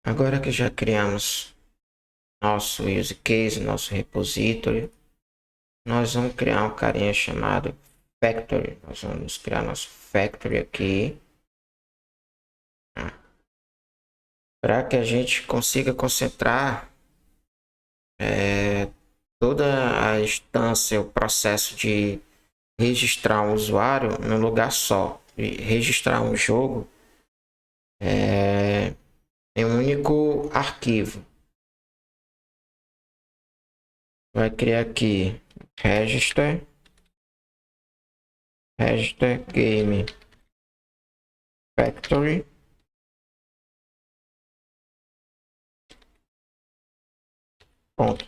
Agora que já criamos nosso use case, nosso repository, nós vamos criar um carinha chamado factory. Nós vamos criar nosso factory aqui, para que a gente consiga concentrar toda a instância, o processo de registrar um usuário num lugar só, e registrar um jogo em um único arquivo. Vai criar aqui register game factory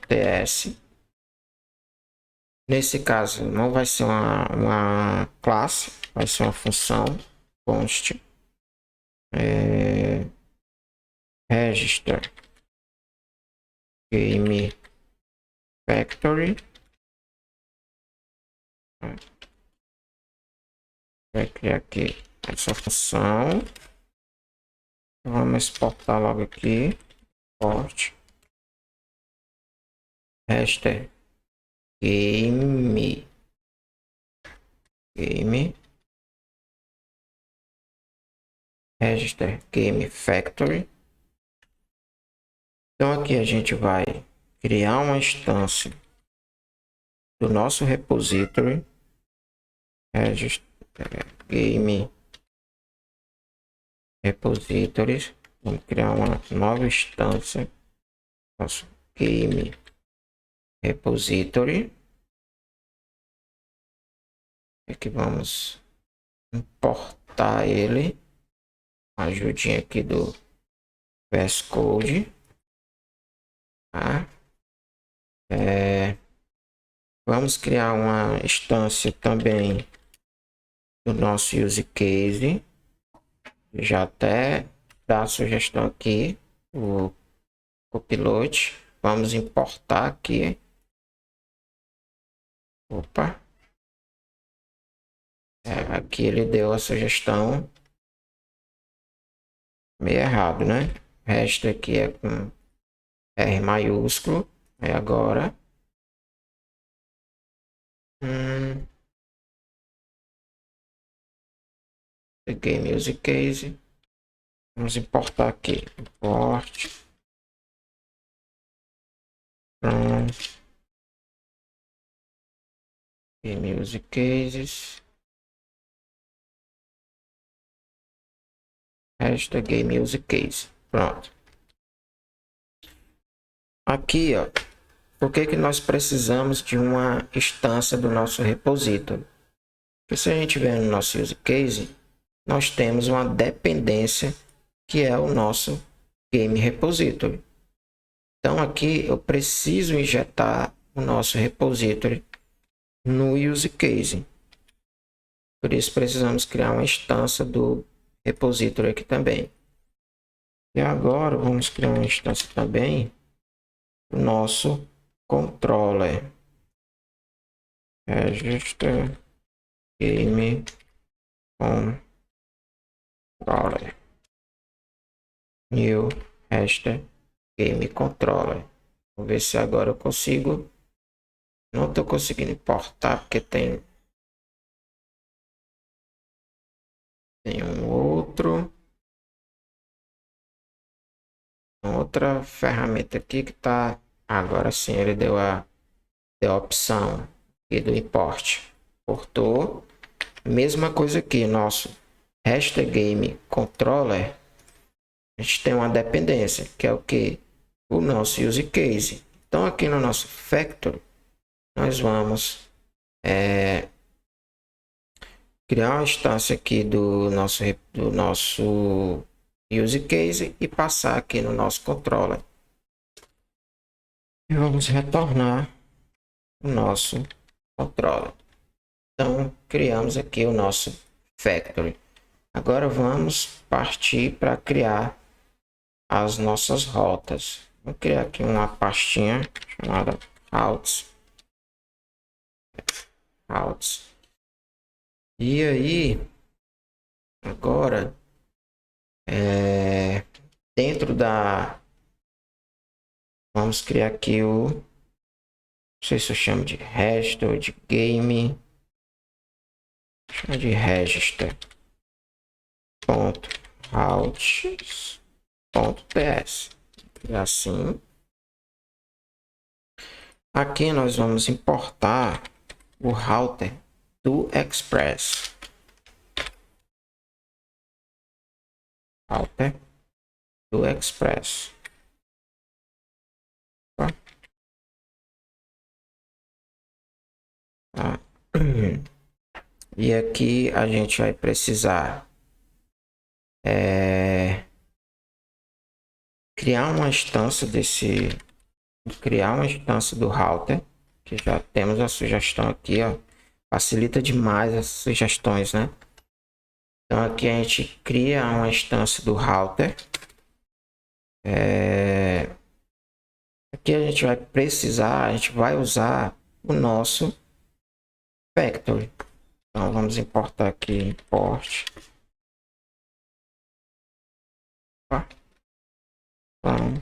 .ts. Nesse caso não vai ser uma classe, vai ser uma função const register game factory. Vai criar aqui essa função. Vamos exportar logo aqui. Export register game register game factory. Então aqui a gente vai criar uma instância do nosso repository register game repositories. Vamos criar uma nova instância nosso game repository. Aqui vamos importar ele, a ajudinha aqui do VS Code, tá? Vamos criar uma instância também do nosso use case. Já até dá a sugestão aqui, o copilote. Vamos importar aqui. Opa. Aqui ele deu a sugestão meio errado, né? O resto aqui é com R maiúsculo. Aí agora game use case. Vamos importar aqui. Import from game use cases. Hashtag game use case. Pronto. Aqui, ó. Por que nós precisamos de uma instância do nosso repository? Porque se a gente ver no nosso use case, nós temos uma dependência que é o nosso game repository. Então aqui eu preciso injetar o nosso repository no use case. Por isso precisamos criar uma instância do repository aqui também. E agora vamos criar uma instância também do nosso controller. Register game controller. New register game controller. Vou ver se agora eu consigo. Não estou conseguindo importar porque tem um outro. Outra ferramenta aqui que tá. Agora sim ele deu a opção aqui do import. Portou. Mesma coisa aqui, nosso register game controller. A gente tem uma dependência, que é o que? O nosso use case. Então aqui no nosso factory, nós vamos criar uma instância aqui do nosso use case e passar aqui no nosso controller. E vamos retornar o nosso controller. Então criamos aqui o nosso factory. Agora vamos partir para criar as nossas rotas. Vou criar aqui uma pastinha chamada routes. E aí, agora, dentro dentro da... Vamos criar aqui o... Não sei se eu chamo de register ou de game. Chama de register. Ponto routes. Ponto ps. Assim. Aqui nós vamos importar o router do Express. Router do Express. Tá? E aqui a gente vai precisar criar uma instância do router, que já temos a sugestão aqui, ó. Facilita demais as sugestões, né? Então aqui a gente cria uma instância do router. Aqui a gente vai precisar, a gente vai usar o nosso factory. Então vamos importar aqui import. Então,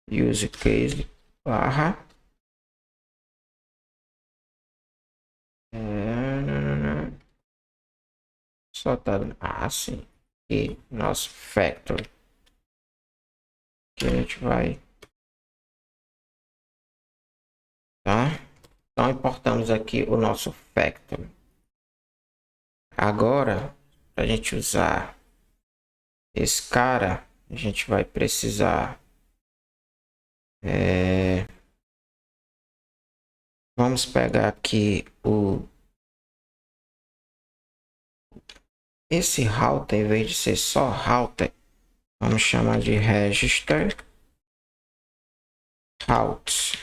use case barra só tá assim e nosso factory que a gente vai, tá? Então importamos aqui o nosso factory. Agora, para a gente usar esse cara, a gente vai precisar vamos pegar aqui esse router, em vez de ser só router, vamos chamar de register routes.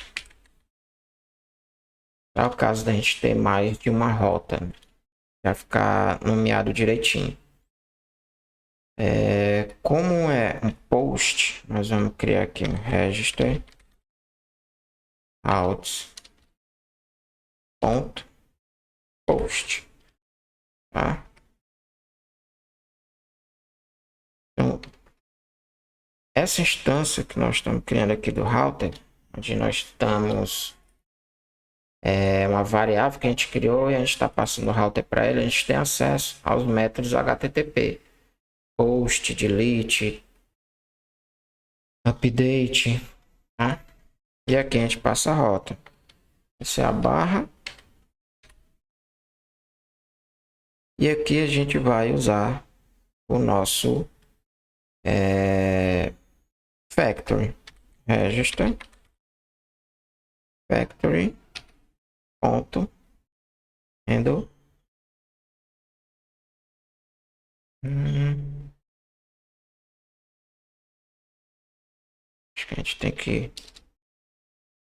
Para o caso da gente ter mais de uma rota, vai ficar nomeado direitinho. Como é um post, nós vamos criar aqui um register routes ponto post, tá? Então, essa instância que nós estamos criando aqui do router, onde nós estamos uma variável que a gente criou e a gente está passando o router para ele, a gente tem acesso aos métodos HTTP, post, delete, update, tá? E aqui a gente passa a rota. Essa é a barra. E aqui a gente vai usar o nosso factory, register factory ponto handle. Acho que a gente tem que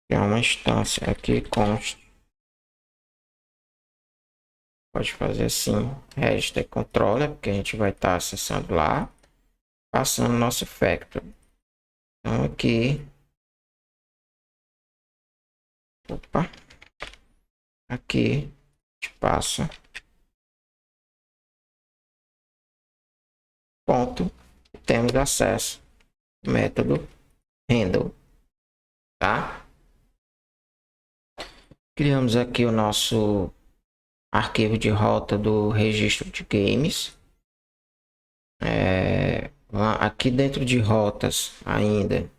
criar uma instância aqui const. Pode fazer assim, register controller, porque a gente vai estar acessando lá, passando nosso factory. Então aqui, aqui a gente passa ponto, temos acesso ao método handle, tá? Criamos aqui o nosso arquivo de rota do registro de games. Aqui dentro de rotas ainda,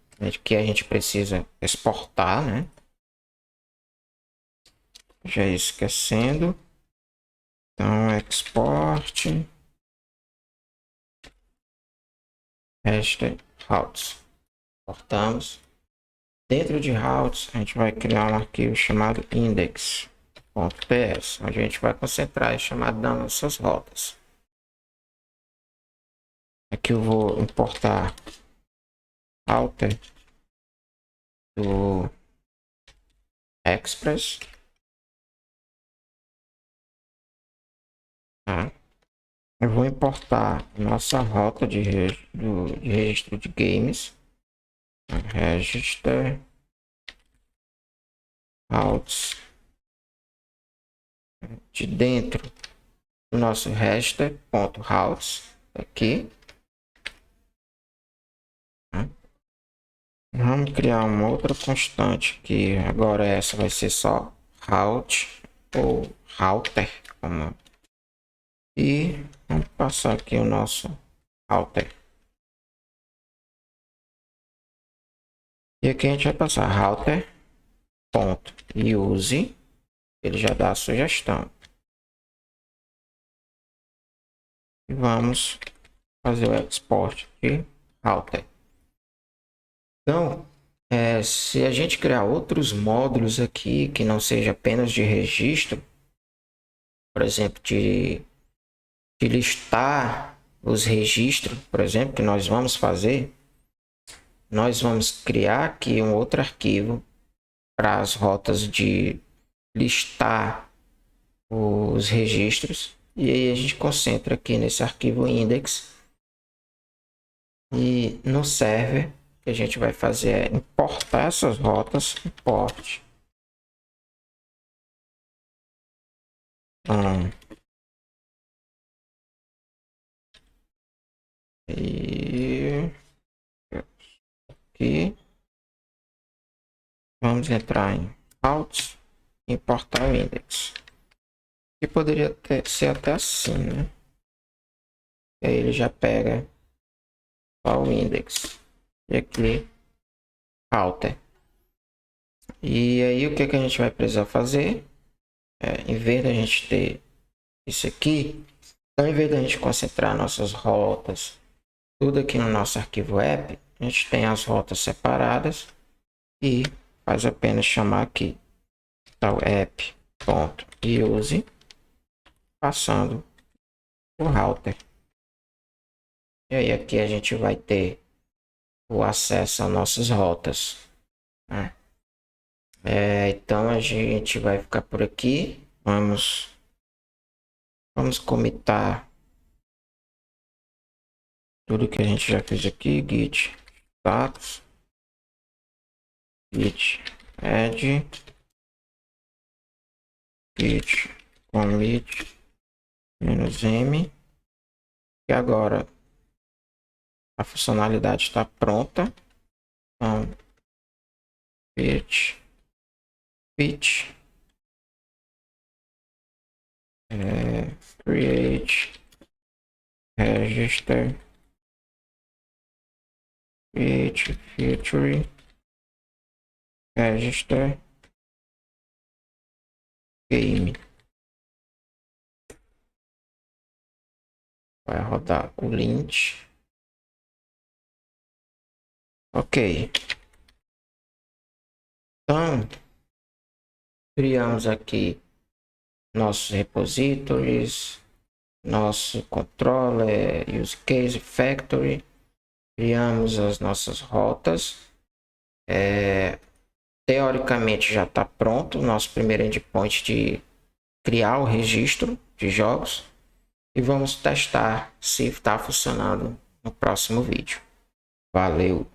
que a gente precisa exportar, né? Já esquecendo. Então, export hashtag routes. Exportamos. Dentro de routes, a gente vai criar um arquivo chamado index.ps, onde a gente vai concentrar a chamada das nossas rotas. Aqui eu vou importar router do Express. Tá? Eu vou importar nossa rota de registro de games. Register routes de dentro o nosso register.routes aqui. Vamos criar uma outra constante que agora essa vai ser só route ou router, e vamos passar aqui o nosso router. E aqui a gente vai passar router ponto use, ele já dá a sugestão. E vamos fazer o export de router. Então, se a gente criar outros módulos aqui que não seja apenas de registro, por exemplo, de listar os registros, por exemplo, que nós vamos fazer, nós vamos criar aqui um outro arquivo para as rotas de listar os registros, e aí a gente concentra aqui nesse arquivo index, e no server que a gente vai fazer é importar essas rotas, import e aqui vamos entrar em routes, importar o index, que poderia ser até assim, né? E aí ele já pega o index e aqui router. E aí o que a gente vai precisar fazer em vez da gente ter isso aqui, então em vez da gente concentrar nossas rotas tudo aqui no nosso arquivo app, a gente tem as rotas separadas e faz apenas chamar aqui tal app.use passando o router. E aí aqui a gente vai ter o acesso a nossas rotas, né? Então a gente vai ficar por aqui. Vamos comitar tudo que a gente já fez aqui. Git status, git add, git commit -m. E agora a funcionalidade está pronta. Então git create register create feature register game. Vai rodar o lint. Ok. Então criamos aqui nossos repositórios, nosso controller, use case, factory, criamos as nossas rotas. Teoricamente já está pronto o nosso primeiro endpoint de criar o registro de jogos, e vamos testar se está funcionando no próximo vídeo. Valeu!